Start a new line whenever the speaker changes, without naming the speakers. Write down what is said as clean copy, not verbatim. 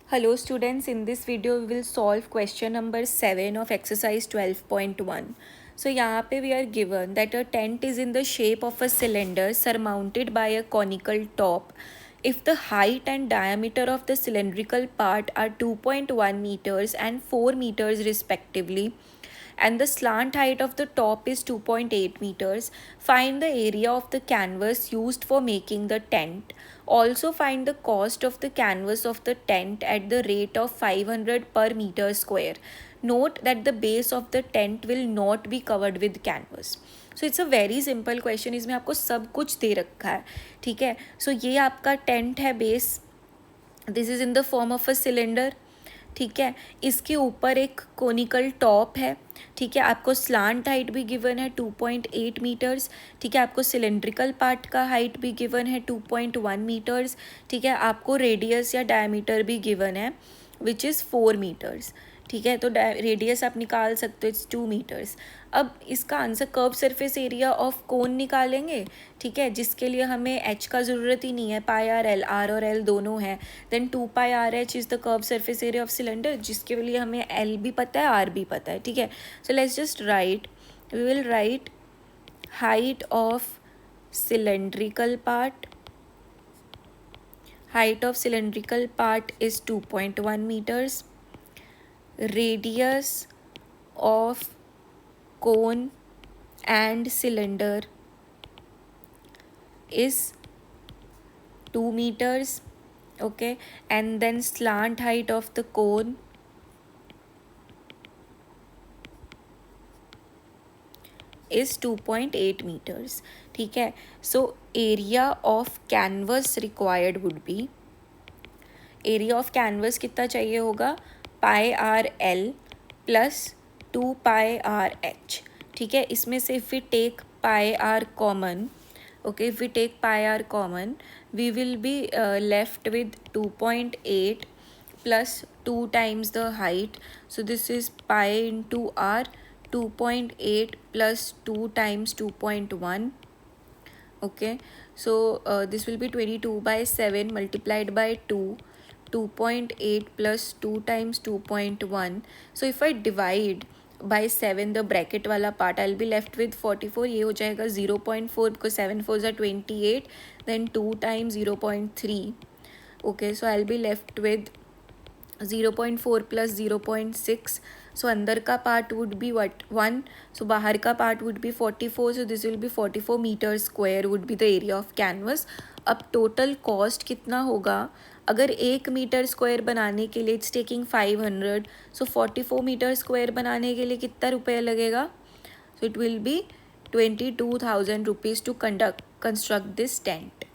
Hello students, in this video we will solve question number 7 of exercise 12.1. So यहाँ पे we are given that a tent is in the shape of a cylinder surmounted by a conical top. If the height and diameter of the cylindrical part are 2.1 meters and 4 meters respectively, and the slant height of the top is 2.8 meters. Find the area of the canvas used for making the tent. Also find the cost of the canvas of the tent at the rate of 500 per meter square. Note that the base of the tent will not be covered with canvas. So it's a very simple question, इसमें आपको सब कुछ दे रखा है. ठीक है, सो ये आपका टेंट है base. This is in the form of a cylinder. ठीक है, इसके ऊपर एक कोनिकल टॉप है. ठीक है, आपको स्लांट हाइट भी गिवन है 2.8 मीटर्स. ठीक है, आपको सिलेंड्रिकल पार्ट का हाइट भी गिवन है 2.1 मीटर्स. ठीक है, आपको रेडियस या डायमीटर भी गिवन है विच इज़ 4 मीटर्स. ठीक है, तो रेडियस आप निकाल सकते हो, इट्स 2 मीटर्स. अब इसका answer curve surface area of cone निकालेंगे. ठीक है, जिसके लिए हमें एच का ज़रूरत ही नहीं है, पाई आर एल, आर और एल दोनों है. Then 2 pi R H is the curve surface area of cylinder, जिसके लिए हमें एल भी पता है, आर भी पता है. ठीक है, so let's just write, we will write height of cylindrical part. Height of cylindrical part is 2.1 meters. Radius of cone and cylinder is 2 meters. Okay, and then slant height of the cone is 2.8 meters. ठीक है, so area of canvas required would be, area of canvas कितना चाहिए होगा, pi R L plus 2 pi R H. ठीक है, इसमें से if we take pi R common, okay, if we take pi r common, we will be left with 2.8 plus 2 times the height. So this is pi into r, 2.8 plus 2 times 2.1. Okay, so this will be 22 by 7 multiplied by 2. 2.8 plus 2 times 2.1. So if I divide by 7 the bracket वाला part, I'll be left with 44. ये हो जाएगा 0.4 because 7 4s are 28. Then 2 times 0.3. Okay, so I'll be left with 0.4 plus 0.6. So अंदर का part would be what, 1. So बाहर का part would be 44. So this will be 44 meter square would be the area of canvas. अब total cost कितना होगा, अगर 1 metre square बनाने के लिए it's taking 500. So 44 metre square बनाने के लिए कितना रुपया लगेगा, so it will be 22,000 rupees to construct this tent.